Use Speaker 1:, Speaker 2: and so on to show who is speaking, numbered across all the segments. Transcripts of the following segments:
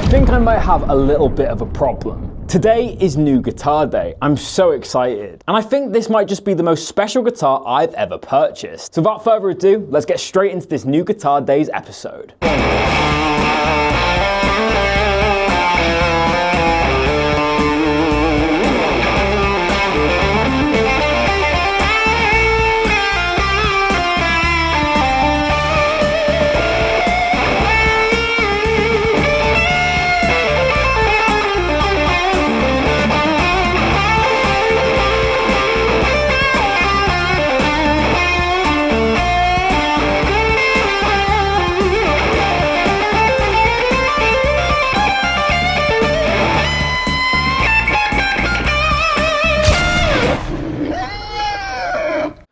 Speaker 1: I think I might have a little bit of a problem. Today is new guitar day. I'm so excited. And I think this might just be the most special guitar I've ever purchased. So without further ado, let's get straight into this new guitar days episode.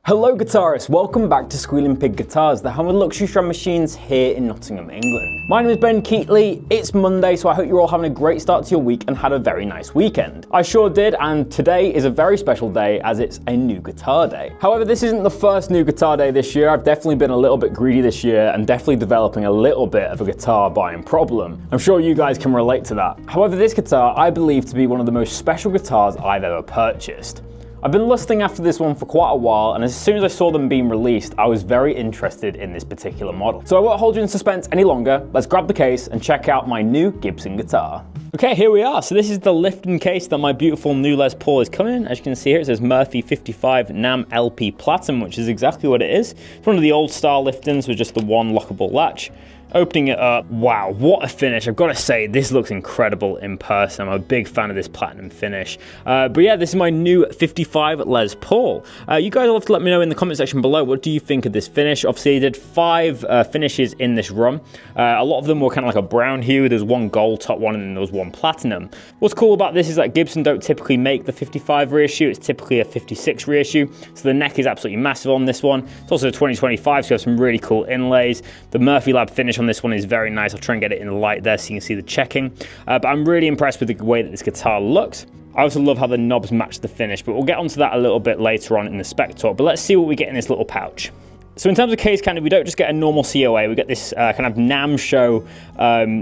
Speaker 1: Hello guitarists, welcome back to Squealing Pig Guitars, the home of luxury drum machines here in Nottingham, England. My name is Keightley, it's Monday, so I hope you're all having a great start to your week and had a very nice weekend. I sure did, and today is a very special day as it's a new guitar day. However, this isn't the first new guitar day this year. I've definitely been a little bit greedy this year and definitely developing a little bit of a guitar buying problem. I'm sure you guys can relate to that. However, this guitar I believe to be one of the most special guitars I've ever purchased. I've been lusting after this one for quite a while, and as soon as I saw them being released, I was very interested in this particular model. So I won't hold you in suspense any longer. Let's grab the case and check out my new Gibson guitar. Okay, here we are. So this is the lifting case that my beautiful new Les Paul is coming in. As you can see here, it says Murphy 55 Namm LP Platinum, which is exactly what it is. It's one of the old style liftings with just the one lockable latch. Opening it up, wow, what a finish. I've got to say, this looks incredible in person. I'm a big fan of this platinum finish. But yeah, this is my new 55 Les Paul. You guys will have to let me know in the comment section below, what do you think of this finish? Obviously, I did 5 finishes in this run. A lot of them were kind of like a brown hue. There's one gold top one, and then there was one platinum. What's cool about this is that Gibson don't typically make the 55 reissue. It's typically a 56 reissue. So the neck is absolutely massive on this one. It's also 2025, so you have some really cool inlays. The Murphy Lab finish on this one is very nice. I'll try and get it in the light there so you can see the checking. But I'm really impressed with the way that this guitar looks. I also love how the knobs match the finish, but we'll get onto that a little bit later on in the spec talk. But let's see what we get in this little pouch. So in terms of case candy, we don't just get a normal COA, we get this kind of Namm show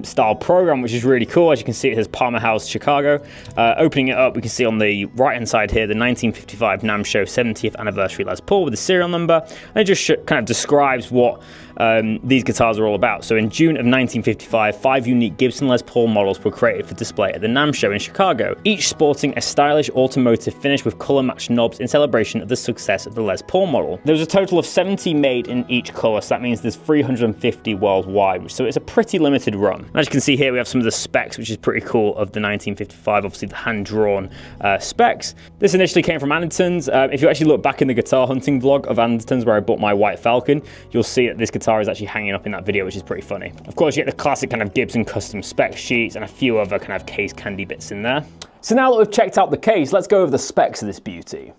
Speaker 1: style program, which is really cool. As you can see, it says Palmer House, Chicago. Opening it up, we can see on the right-hand side here, the 1955 Namm show 70th anniversary Les Paul with the serial number. And it just kind of describes what these guitars are all about. So in June of 1955, 5 unique Gibson Les Paul models were created for display at the Namm show in Chicago, each sporting a stylish automotive finish with color-matched knobs in celebration of the success of the Les Paul model. There was a total of 70 made in each color, so that means there's 350 worldwide, so it's a pretty limited run. As you can see here, we have some of the specs, which is pretty cool, of the 1955, obviously the hand-drawn specs. This initially came from Anderton's. If you actually look back in the guitar hunting vlog of Anderton's, where I bought my White Falcon, you'll see that this guitar is actually hanging up in that video, which is pretty funny. Of course, you get the classic kind of Gibson custom spec sheets and a few other kind of case candy bits in there. So now that we've checked out the case, let's go over the specs of this beauty.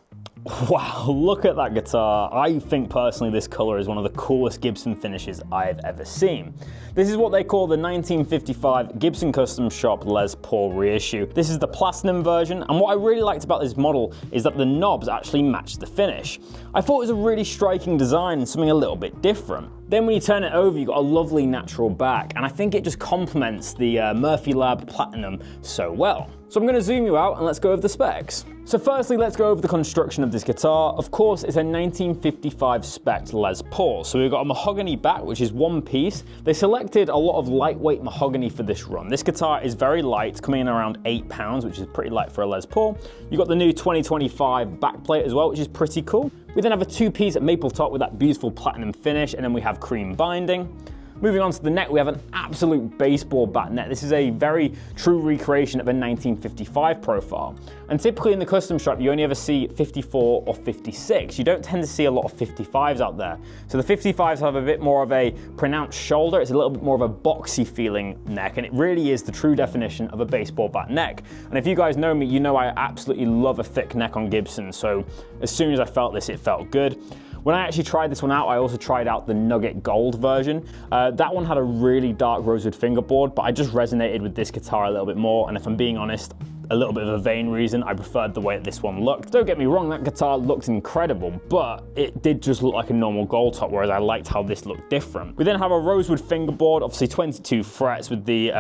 Speaker 1: Wow, look at that guitar. I think personally this color is one of the coolest Gibson finishes I've ever seen. This is what they call the 1955 Gibson Custom Shop Les Paul reissue. This is the platinum version, and what I really liked about this model is that the knobs actually match the finish. I thought it was a really striking design and something a little bit different. Then when you turn it over, you've got a lovely natural back, and I think it just complements the Murphy Lab Platinum so well. So I'm going to zoom you out and let's go over the specs. So firstly, let's go over the construction of this guitar. Of course, it's a 1955 spec Les Paul. So we've got a mahogany back, which is one piece. They selected a lot of lightweight mahogany for this run. This guitar is very light, coming in around 8 pounds, which is pretty light for a Les Paul. You've got the new 2025 backplate as well, which is pretty cool. We then have a 2-piece maple top with that beautiful platinum finish, and then we have cream binding. Moving on to the neck, we have an absolute baseball bat neck. This is a very true recreation of a 1955 profile. And typically in the custom shop, you only ever see 54 or 56. You don't tend to see a lot of 55s out there. So the 55s have a bit more of a pronounced shoulder. It's a little bit more of a boxy feeling neck, and it really is the true definition of a baseball bat neck. And if you guys know me, you know I absolutely love a thick neck on Gibson. So as soon as I felt this, it felt good. When I actually tried this one out, I also tried out the Nugget Gold version. That one had a really dark rosewood fingerboard, but I just resonated with this guitar a little bit more, and if I'm being honest, a little bit of a vain reason. I preferred the way that this one looked. Don't get me wrong, that guitar looked incredible, but it did just look like a normal gold top, whereas I liked how this looked different. We then have a rosewood fingerboard, obviously 22 frets with the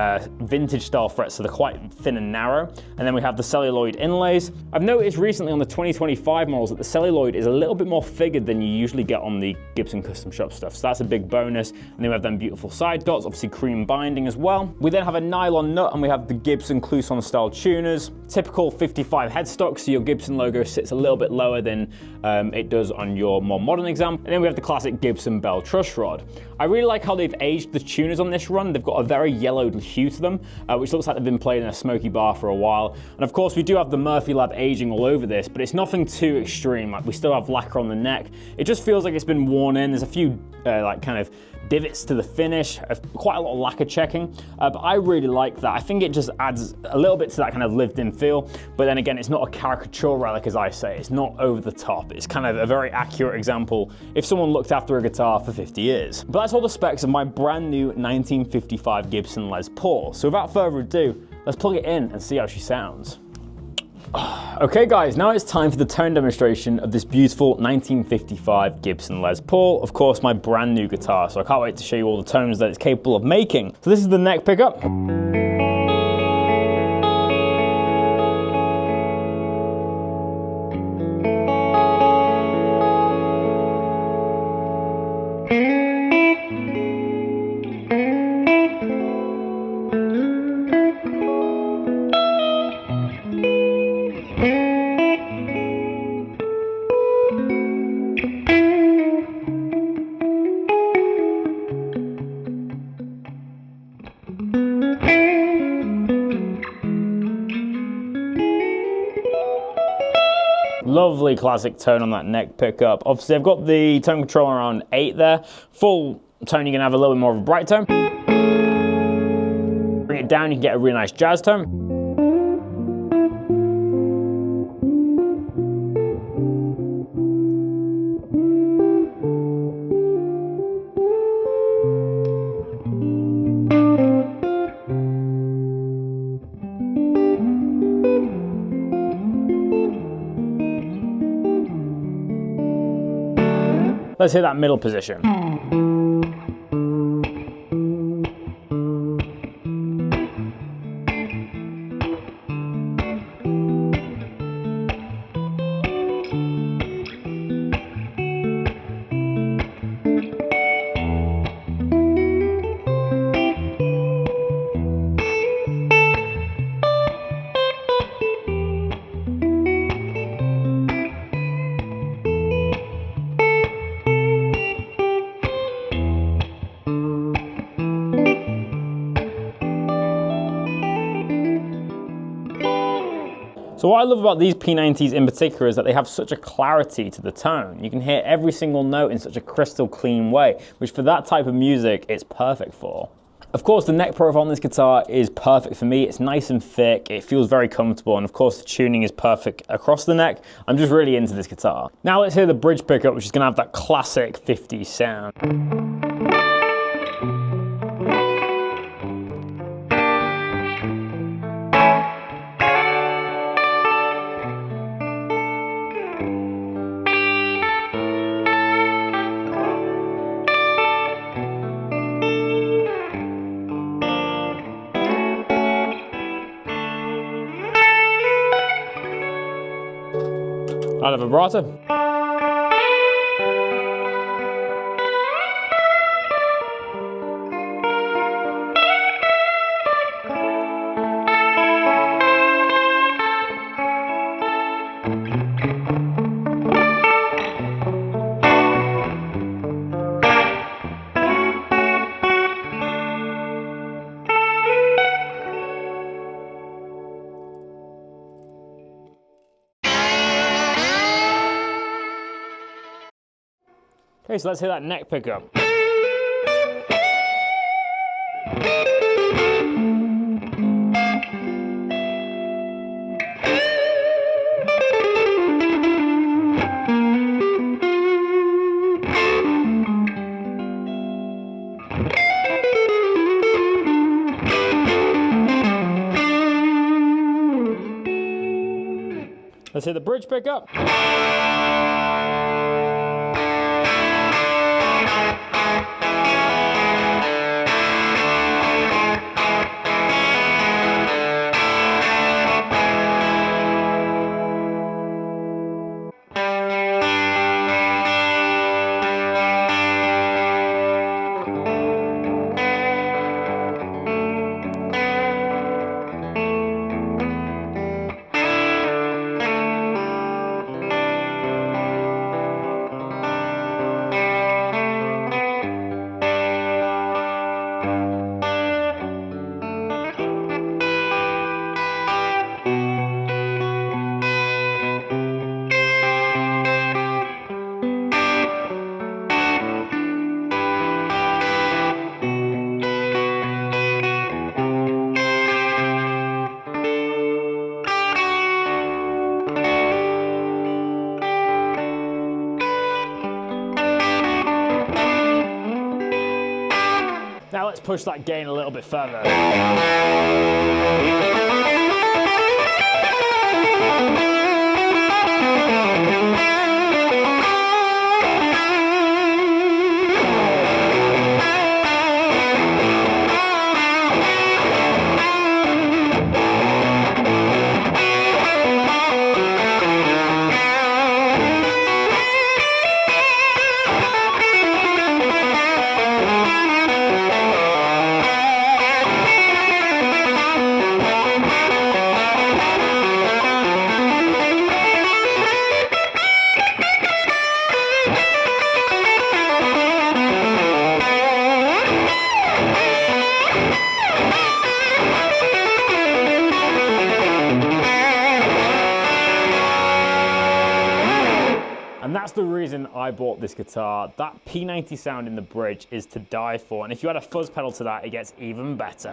Speaker 1: vintage style frets, so they're quite thin and narrow. And then we have the celluloid inlays. I've noticed recently on the 2025 models that the celluloid is a little bit more figured than you usually get on the Gibson Custom Shop stuff, so that's a big bonus. And then we have them beautiful side dots, obviously cream binding as well. We then have a nylon nut, and we have the Gibson Cloisonne style tuners. Typical 55 headstock, so your Gibson logo sits a little bit lower than it does on your more modern example. And then we have the classic Gibson bell truss rod. I really like how they've aged the tuners on this run. They've got a very yellowed hue to them, which looks like they've been played in a smoky bar for a while. And of course, we do have the Murphy Lab aging all over this, but it's nothing too extreme. Like, we still have lacquer on the neck. It just feels like it's been worn in. There's a few like kind of divots to the finish, quite a lot of lacquer checking, but I really like that. I think it just adds a little bit to that kind of lived-in feel, but then again, it's not a caricature relic, as I say. It's not over the top. It's kind of a very accurate example if someone looked after a guitar for 50 years. But that's all the specs of my brand new 1955 Gibson Les Paul. So without further ado, let's plug it in and see how she sounds. Okay guys, now it's time for the tone demonstration of this beautiful 1955 Gibson Les Paul. Of course, my brand new guitar, so I can't wait to show you all the tones that it's capable of making. So this is the neck pickup. Lovely classic tone on that neck pickup. Obviously, I've got the tone control around 8 there. Full tone, you can have a little bit more of a bright tone. Bring it down, you can get a really nice jazz tone. Let's hit that middle position. So what I love about these P90s in particular is that they have such a clarity to the tone. You can hear every single note in such a crystal clean way, which for that type of music, it's perfect for. Of course, the neck profile on this guitar is perfect for me. It's nice and thick, it feels very comfortable, and of course the tuning is perfect across the neck. I'm just really into this guitar. Now let's hear the bridge pickup, which is gonna have that classic 50s sound. Out of vibrato. Okay, so let's hear that neck pickup. Let's hit the bridge pickup. Now let's push that gain a little bit further. And that's the reason I bought this guitar. That P90 sound in the bridge is to die for, and if you add a fuzz pedal to that, it gets even better.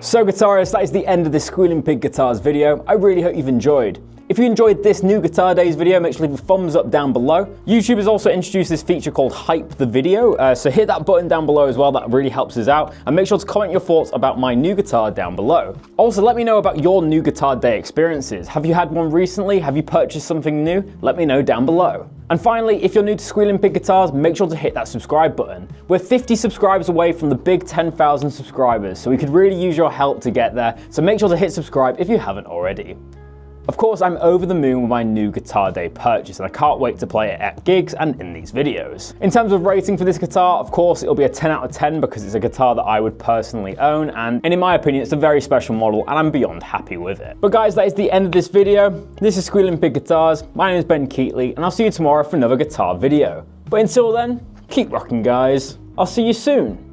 Speaker 1: So guitarists, that is the end of this Squealing Pig Guitars video. I really hope you've enjoyed. If you enjoyed this new Guitar Days video, make sure to leave a thumbs up down below. YouTube has also introduced this feature called Hype the Video, so hit that button down below as well, that really helps us out. And make sure to comment your thoughts about my new guitar down below. Also, let me know about your new Guitar Day experiences. Have you had one recently? Have you purchased something new? Let me know down below. And finally, if you're new to Squealing Pig Guitars, make sure to hit that subscribe button. We're 50 subscribers away from the big 10,000 subscribers, so we could really use your help to get there, so make sure to hit subscribe if you haven't already. Of course, I'm over the moon with my new Guitar Day purchase, and I can't wait to play it at gigs and in these videos. In terms of rating for this guitar, of course, it'll be a 10 out of 10 because it's a guitar that I would personally own, and in my opinion, it's a very special model, and I'm beyond happy with it. But guys, that is the end of this video. This is Squealing Pig Guitars. My name is Ben Keightley, and I'll see you tomorrow for another guitar video. But until then, keep rocking, guys. I'll see you soon.